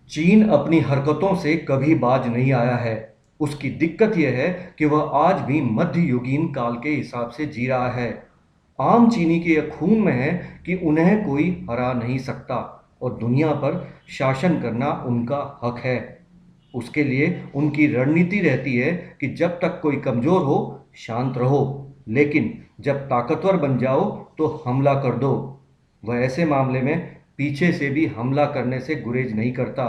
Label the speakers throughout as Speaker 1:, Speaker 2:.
Speaker 1: चीन अपनी हरकतों से कभी बाज नहीं आया है। उसकी दिक्कत यह है कि वह आज भी मध्ययुगीन काल के हिसाब से जी रहा है। आम चीनी के यह खून में है कि उन्हें कोई हरा नहीं सकता और दुनिया पर शासन करना उनका हक है। उसके लिए उनकी रणनीति रहती है कि जब तक कोई कमजोर हो, शांत रहो, लेकिन जब ताकतवर बन जाओ तो हमला कर दो। वह ऐसे मामले में पीछे से भी हमला करने से गुरेज नहीं करता।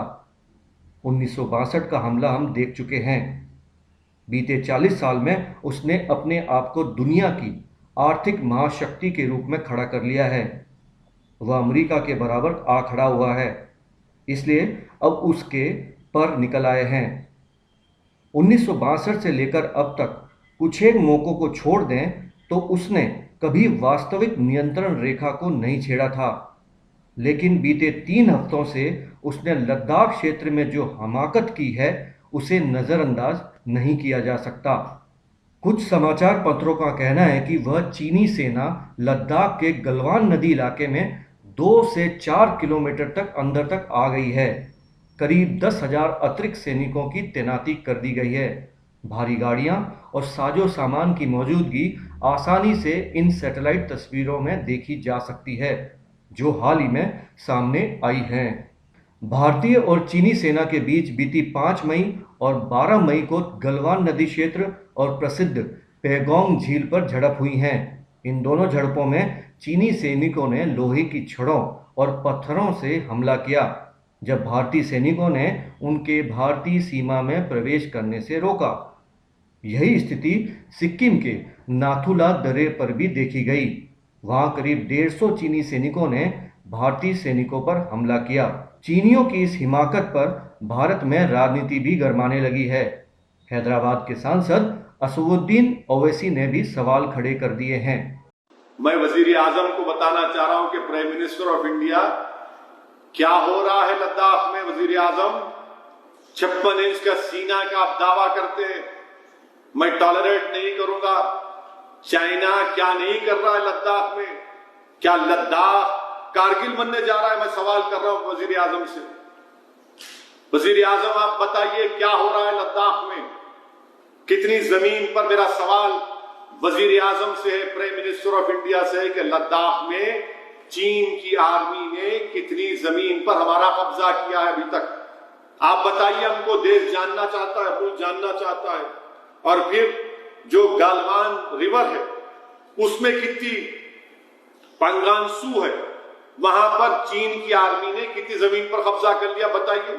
Speaker 1: 1962 का हमला हम देख चुके हैं। बीते 40 साल में उसने अपने आप को दुनिया की आर्थिक महाशक्ति के रूप में खड़ा कर लिया है। वह अमेरिका के बराबर आ खड़ा हुआ है, इसलिए अब उसके पर निकल आए हैं। 1962 से लेकर अब तक कुछ एक मौकों को छोड़ दें तो उसने कभी वास्तविक नियंत्रण रेखा को नहीं छेड़ा था, लेकिन बीते 3 हफ्तों से उसने लद्दाख क्षेत्र में जो हमाकत की है उसे नज़रअंदाज नहीं किया जा सकता। कुछ समाचार पत्रों का कहना है कि वह चीनी सेना लद्दाख के गलवान नदी इलाके में 2 से 4 किलोमीटर तक अंदर तक आ गई है। करीब 10,000 अतिरिक्त सैनिकों की तैनाती कर दी गई है। भारी गाड़ियां और साजो सामान की मौजूदगी आसानी से इन सैटेलाइट तस्वीरों में देखी जा सकती है, जो हाल ही में सामने आई हैं। भारतीय और चीनी सेना के बीच बीती 5 मई और 12 मई को गलवान नदी क्षेत्र और प्रसिद्ध पैगोंग झील पर झड़प हुई हैं। इन दोनों झड़पों में चीनी सैनिकों ने लोहे की छड़ों और पत्थरों से हमला किया, जब भारतीय सैनिकों ने उनके भारतीय सीमा में प्रवेश करने से रोका। यही स्थिति सिक्किम के नाथुला दर्रे पर भी देखी गई। वहां करीब 150 चीनी सैनिकों ने भारतीय सैनिकों पर हमला किया। चीनियों की इस हिमाकत पर भारत में राजनीति भी गरमाने लगी है। हैदराबाद के सांसद असदुद्दीन ओवैसी ने भी सवाल खड़े कर दिए हैं।
Speaker 2: मैं वजीर आजम को बताना चाह रहा हूं कि प्राइम मिनिस्टर ऑफ इंडिया, क्या हो रहा है लद्दाख में? वजीर आजम, 56 इंच का सीना का आप दावा करते हैं, मैं टॉलरेट नहीं करूंगा। चाइना क्या नहीं कर रहा है लद्दाख में? क्या लद्दाख कारगिल बनने जा रहा है? मैं सवाल कर रहा हूं वजीर आजम से। वजीर आजम, आप बताइए क्या हो रहा है लद्दाख में? कितनी जमीन पर? मेरा सवाल वजीर आजम से है, प्राइम मिनिस्टर ऑफ इंडिया से है कि लद्दाख में चीन की आर्मी ने कितनी जमीन पर हमारा कब्जा किया है अभी तक? आप बताइए हमको। देश जानना चाहता है, मुल्क जानना चाहता है। और फिर जो गालवान रिवर है उसमें कितनी पंगांसू है, वहां पर चीन की आर्मी ने कितनी जमीन पर कब्जा कर लिया? बताइए,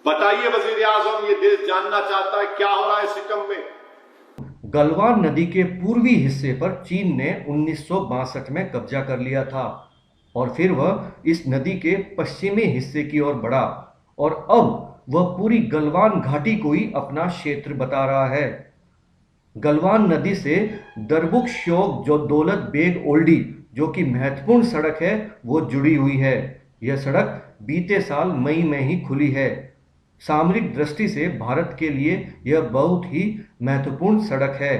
Speaker 2: बताइए वजीर आजम, ये देश जानना चाहता है क्या हो रहा है सिक्किम में।
Speaker 1: गलवान नदी के पूर्वी हिस्से पर चीन ने 1962 में कब्जा कर लिया था और फिर वह इस नदी के पश्चिमी हिस्से की ओर बढ़ा और अब वह पूरी गलवान घाटी को ही अपना क्षेत्र बता रहा है। गलवान नदी से दरबुक श्योक जो दौलत बेग ओल्डी, जो कि महत्वपूर्ण सड़क है, वो जुड़ी हुई है। यह सड़क बीते साल मई में ही खुली है। सामरिक दृष्टि से भारत के लिए यह बहुत ही महत्वपूर्ण सड़क है।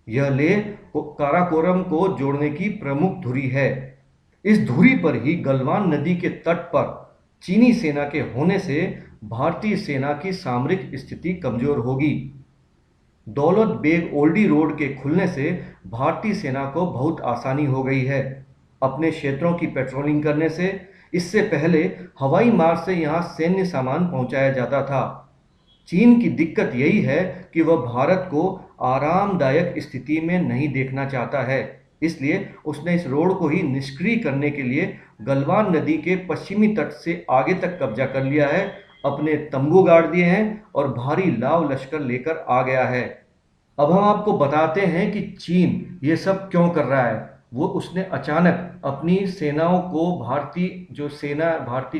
Speaker 1: यह लेह काराकोरम को जोड़ने की प्रमुख धुरी है। इस धुरी पर ही गलवान नदी के तट पर चीनी सेना के होने से भारतीय सेना की सामरिक स्थिति कमजोर होगी। दौलत बेग ओल्डी रोड के खुलने से भारतीय सेना को बहुत आसानी हो गई है अपने क्षेत्रों की पेट्रोलिंग करने से। इससे पहले हवाई मार्ग से यहां सैन्य सामान पहुंचाया जाता था। चीन की दिक्कत यही है कि वह भारत को आरामदायक स्थिति में नहीं देखना चाहता है, इसलिए उसने इस रोड को ही निष्क्रिय करने के लिए गलवान नदी के पश्चिमी तट से आगे तक कब्जा कर लिया है, अपने तंबू गाड़ दिए हैं और भारी लाव लश्कर लेकर आ गया है। अब हम आपको बताते हैं कि चीन ये सब क्यों कर रहा है। वो उसने अचानक अपनी सेनाओं को भारतीय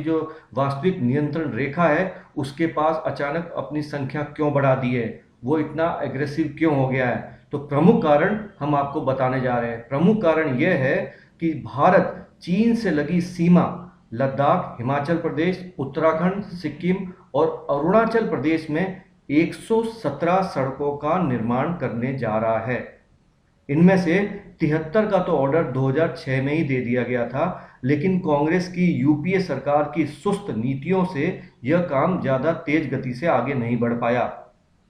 Speaker 1: जो वास्तविक नियंत्रण रेखा है उसके पास अचानक अपनी संख्या क्यों बढ़ा दी है, वो इतना एग्रेसिव क्यों हो गया है। तो प्रमुख कारण हम आपको बताने जा रहे हैं। प्रमुख कारण यह है कि भारत चीन से लगी सीमा लद्दाख, हिमाचल प्रदेश, उत्तराखंड, सिक्किम और अरुणाचल प्रदेश में 117 सड़कों का निर्माण करने जा रहा है। इनमें से 73 का तो ऑर्डर 2006 में ही दे दिया गया था, लेकिन कांग्रेस की यूपीए सरकार की सुस्त नीतियों से यह काम ज्यादा तेज गति से आगे नहीं बढ़ पाया।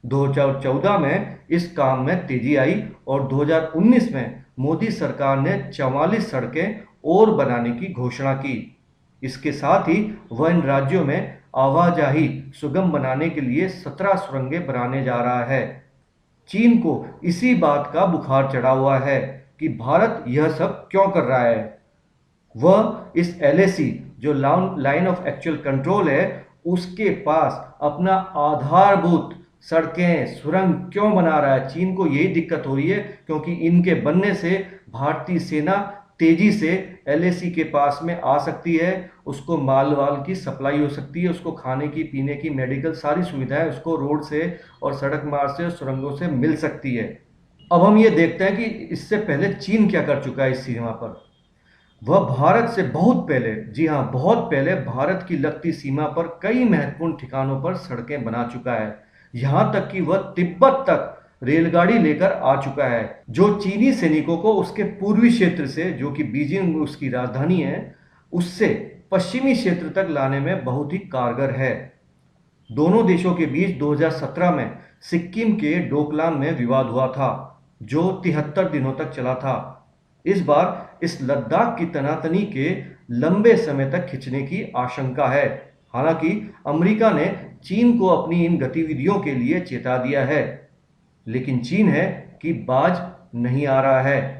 Speaker 1: 2014 में इस काम में तेजी आई और 2019 में मोदी सरकार ने 44 सड़कें और बनाने की घोषणा की। इसके साथ ही वह इन राज्यों में आवाजाही सुगम बनाने के लिए 17 सुरंगें बनाने जा रहा है। चीन को इसी बात का बुखार चढ़ा हुआ है कि भारत यह सब क्यों कर रहा है। वह इस एलएसी जो लाइन ऑफ एक्चुअल कंट्रोल है उसके पास अपना आधारभूत सड़कें सुरंग क्यों बना रहा है। चीन को यही दिक्कत हो रही है क्योंकि इनके बनने से भारतीय सेना तेजी से एलएसी के पास में आ सकती है, उसको माल वाल की सप्लाई हो सकती है, उसको खाने की पीने की मेडिकल सारी सुविधाएं उसको रोड से और सड़क मार्ग से और सुरंगों से मिल सकती है। अब हम ये देखते हैं कि इससे पहले चीन क्या कर चुका है इस सीमा पर। वह भारत से बहुत पहले, जी हां बहुत पहले, भारत की लगती सीमा पर कई महत्वपूर्ण ठिकानों पर सड़कें बना चुका है। यहां तक कि वह तिब्बत तक रेलगाड़ी लेकर आ चुका है, जो चीनी सैनिकों को उसके पूर्वी क्षेत्र से, जो कि बीजिंग उसकी राजधानी है, उससे पश्चिमी क्षेत्र तक लाने में बहुत ही कारगर है। दोनों देशों के बीच 2017 में सिक्किम के डोकलाम में विवाद हुआ था, जो 73 दिनों तक चला था। इस बार इस लद्दाख की तनातनी के लंबे समय तक खिंचने की आशंका है। हालांकि अमेरिका ने चीन को अपनी इन गतिविधियों के लिए चेता दिया है, लेकिन चीन है कि बाज नहीं आ रहा है।